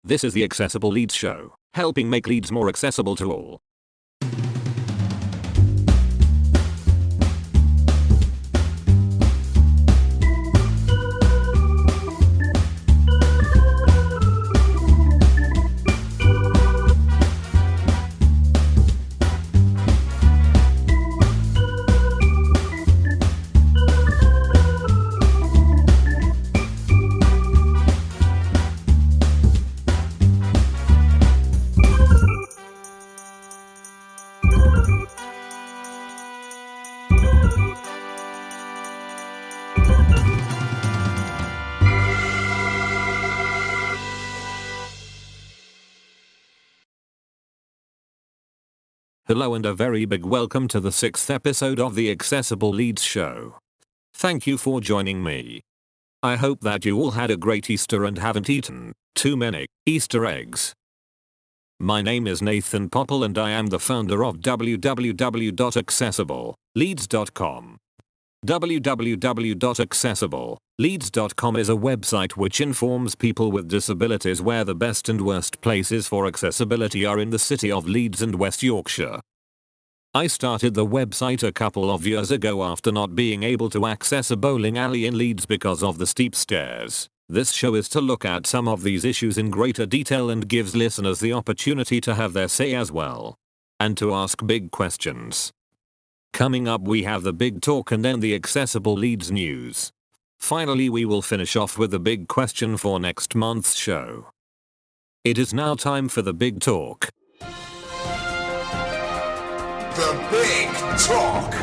This is the Accessible Leeds show, helping make Leeds more accessible to all. Hello and a very big welcome to the 6th episode of the Accessible Leeds show. Thank you for joining me. I hope that you all had a great Easter and haven't eaten too many Easter eggs. My name is Nathan Popple and I am the founder of www.AccessibleLeeds.com. www.AccessibleLeeds.com is a website which informs people with disabilities where the best and worst places for accessibility are in the city of Leeds and West Yorkshire. I started the website a couple of years ago after not being able to access a bowling alley in Leeds because of the steep stairs. This show is to look at some of these issues in greater detail and gives listeners the opportunity to have their say as well. And to ask big questions. Coming up we have the big talk and then the Accessible Leeds news. Finally we will finish off with the big question for next month's show. It is now time for the big talk. The Big Talk.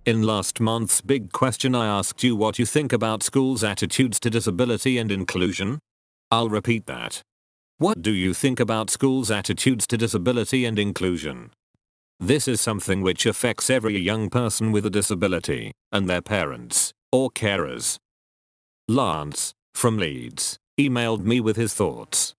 In last month's big question I asked you what you think about schools' attitudes to disability and inclusion. I'll repeat that. What do you think about schools' attitudes to disability and inclusion? This is something which affects every young person with a disability, and their parents, or carers. Lance, from Leeds, emailed me with his thoughts.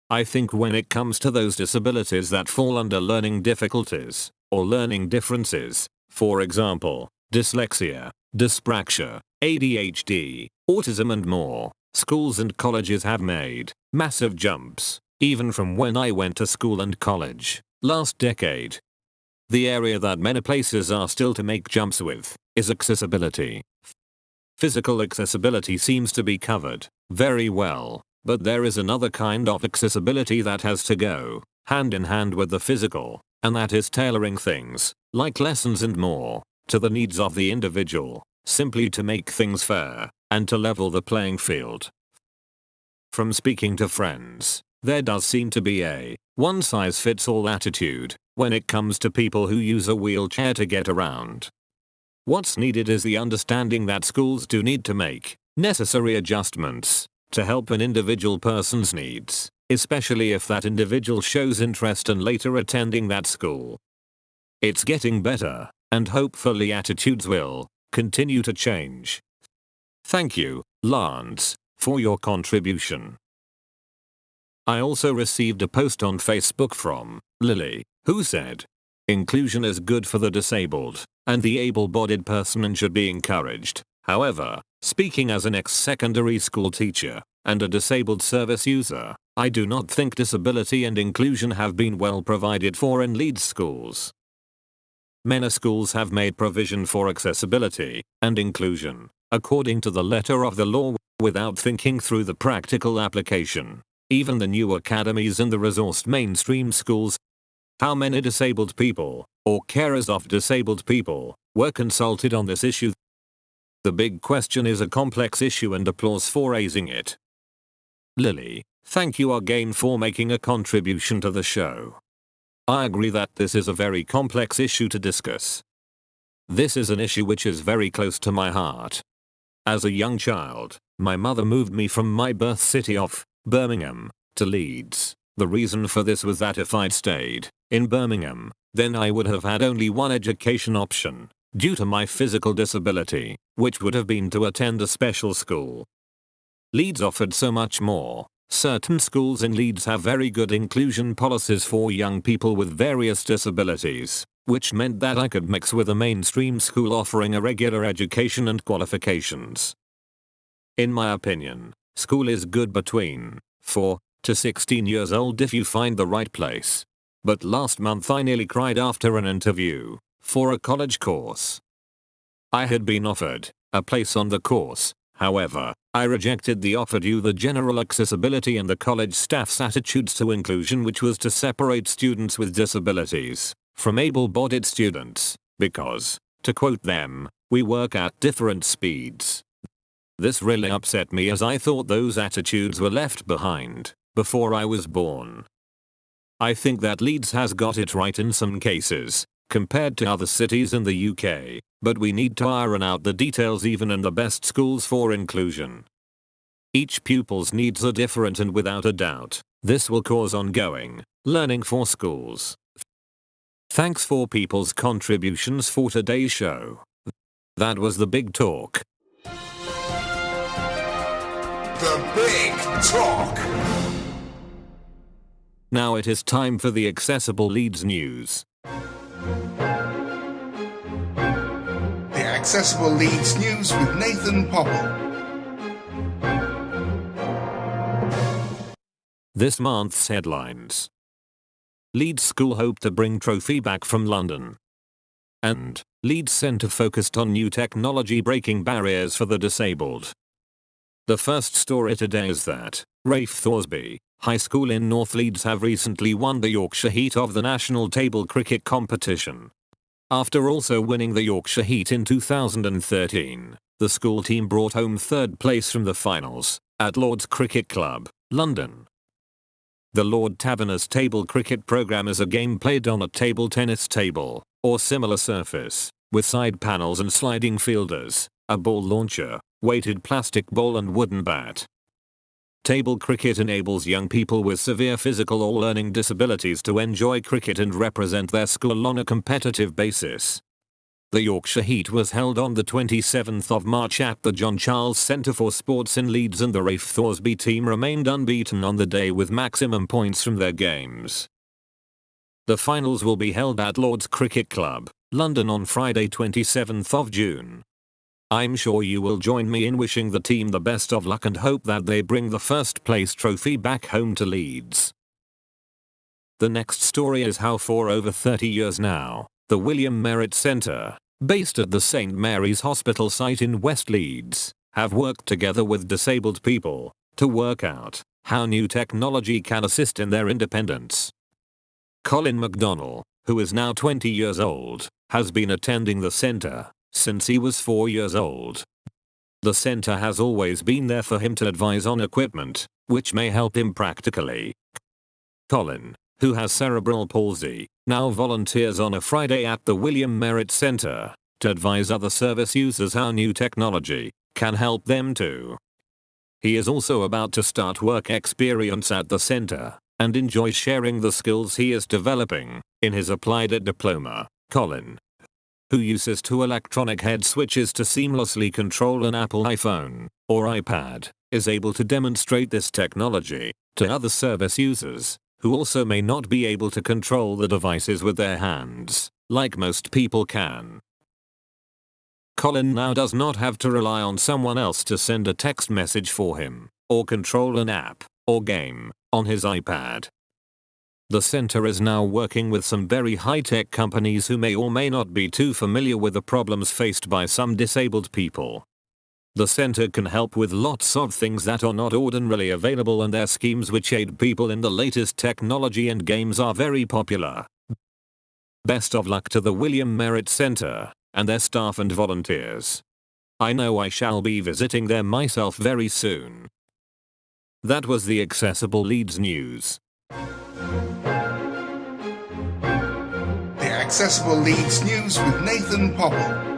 I think when it comes to those disabilities that fall under learning difficulties, or learning differences, for example, dyslexia, dyspraxia, ADHD, autism and more, schools and colleges have made massive jumps, even from when I went to school and college, last decade. The area that many places are still to make jumps with is accessibility. Physical accessibility seems to be covered very well, but there is another kind of accessibility that has to go hand in hand with the physical, and that is tailoring things, like lessons and more, to the needs of the individual, simply to make things fair, and to level the playing field. From speaking to friends, there does seem to be a one-size-fits-all attitude when it comes to people who use a wheelchair to get around. What's needed is the understanding that schools do need to make necessary adjustments to help an individual person's needs, especially if that individual shows interest in later attending that school. It's getting better, and hopefully attitudes will continue to change. Thank you, Lance, for your contribution. I also received a post on Facebook from Lily, who said, "Inclusion is good for the disabled and the able-bodied person and should be encouraged. However, speaking as an ex-secondary school teacher and a disabled service user, I do not think disability and inclusion have been well provided for in Leeds schools. Many schools have made provision for accessibility and inclusion, according to the letter of the law, without thinking through the practical application. Even the new academies and the resourced mainstream schools. How many disabled people, or carers of disabled people, were consulted on this issue? The big question is a complex issue and applause for raising it." Lily, thank you again for making a contribution to the show. I agree that this is a very complex issue to discuss. This is an issue which is very close to my heart. As a young child, my mother moved me from my birth city of Birmingham to Leeds. The reason for this was that if I'd stayed in Birmingham, then I would have had only one education option, due to my physical disability, which would have been to attend a special school. Leeds offered so much more. Certain schools in Leeds have very good inclusion policies for young people with various disabilities, which meant that I could mix with a mainstream school offering a regular education and qualifications. In my opinion, school is good between 4 to 16 years old if you find the right place. But last month I nearly cried after an interview for a college course. I had been offered a place on the course. However, I rejected the offer due to the general accessibility and the college staff's attitudes to inclusion, which was to separate students with disabilities from able-bodied students, because, to quote them, we work at different speeds. This really upset me, as I thought those attitudes were left behind before I was born. I think that Leeds has got it right in some cases, compared to other cities in the UK, but we need to iron out the details even in the best schools for inclusion. Each pupil's needs are different, and without a doubt, this will cause ongoing learning for schools. Thanks for people's contributions for today's show. That was the big talk. The Big Talk. Now it is time for the Accessible Leeds news. The Accessible Leeds news with Nathan Popple. This month's headlines. Leeds School hope to bring trophy back from London. And Leeds Centre focused on new technology breaking barriers for the disabled. The first story today is that Rafe Thorsby High School in North Leeds have recently won the Yorkshire Heat of the National Table Cricket Competition. After also winning the Yorkshire Heat in 2013, the school team brought home third place from the finals at Lord's Cricket Club, London. The Lord Taverners table cricket program is a game played on a table tennis table or similar surface, with side panels and sliding fielders, a ball launcher, weighted plastic ball and wooden bat. Table cricket enables young people with severe physical or learning disabilities to enjoy cricket and represent their school on a competitive basis. The Yorkshire Heat was held on the 27th of March at the John Charles Centre for Sports in Leeds, and the Rafe Thorsby team remained unbeaten on the day with maximum points from their games. The finals will be held at Lord's Cricket Club, London on Friday 27th of June. I'm sure you will join me in wishing the team the best of luck and hope that they bring the first place trophy back home to Leeds. The next story is how for over 30 years now, the William Merritt Centre, based at the St Mary's Hospital site in West Leeds, have worked together with disabled people to work out how new technology can assist in their independence. Colin McDonnell, who is now 20 years old, has been attending the centre since he was 4 years old. The centre has always been there for him to advise on equipment, which may help him practically. Colin, who has cerebral palsy, now volunteers on a Friday at the William Merritt Centre to advise other service users how new technology can help them too. He is also about to start work experience at the centre and enjoys sharing the skills he is developing in his applied ed diploma. Colin, who uses two electronic head switches to seamlessly control an Apple iPhone or iPad, is able to demonstrate this technology to other service users who also may not be able to control the devices with their hands, like most people can. Colin now does not have to rely on someone else to send a text message for him, or control an app or game on his iPad. The centre is now working with some very high-tech companies who may or may not be too familiar with the problems faced by some disabled people. The centre can help with lots of things that are not ordinarily available, and their schemes which aid people in the latest technology and games are very popular. Best of luck to the William Merritt Centre and their staff and volunteers. I know I shall be visiting them myself very soon. That was the Accessible Leeds news. The Accessible Leeds news with Nathan Popple.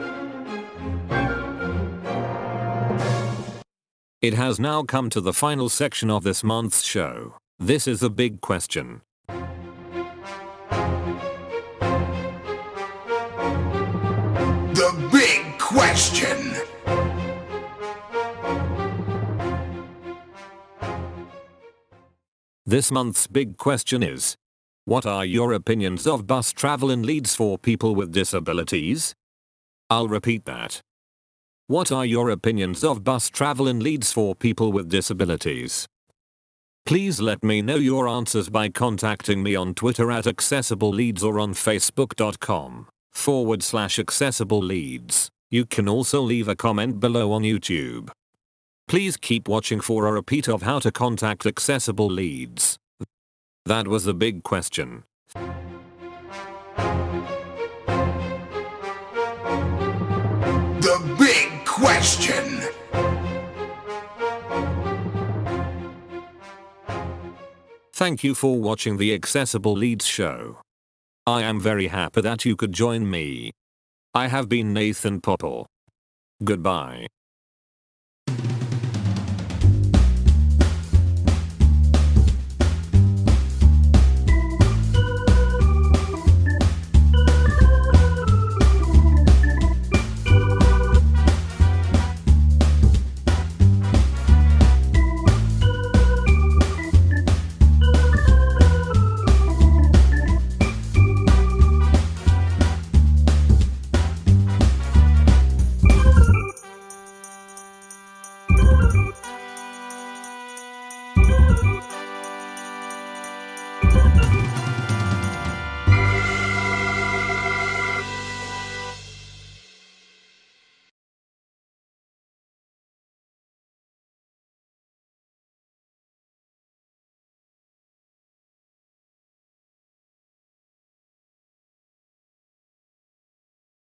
It has now come to the final section of this month's show. This is a big question. The Big Question. This month's big question is: what are your opinions of bus travel in Leeds for people with disabilities? I'll repeat that. What are your opinions of bus travel in Leeds for people with disabilities? Please let me know your answers by contacting me on Twitter at AccessibleLeeds or on Facebook.com/AccessibleLeeds. You can also leave a comment below on YouTube. Please keep watching for a repeat of how to contact Accessible Leeds. That was the big question. The big question. Thank you for watching the Accessible Leeds show. I am very happy that you could join me. I have been Nathan Popple. Goodbye.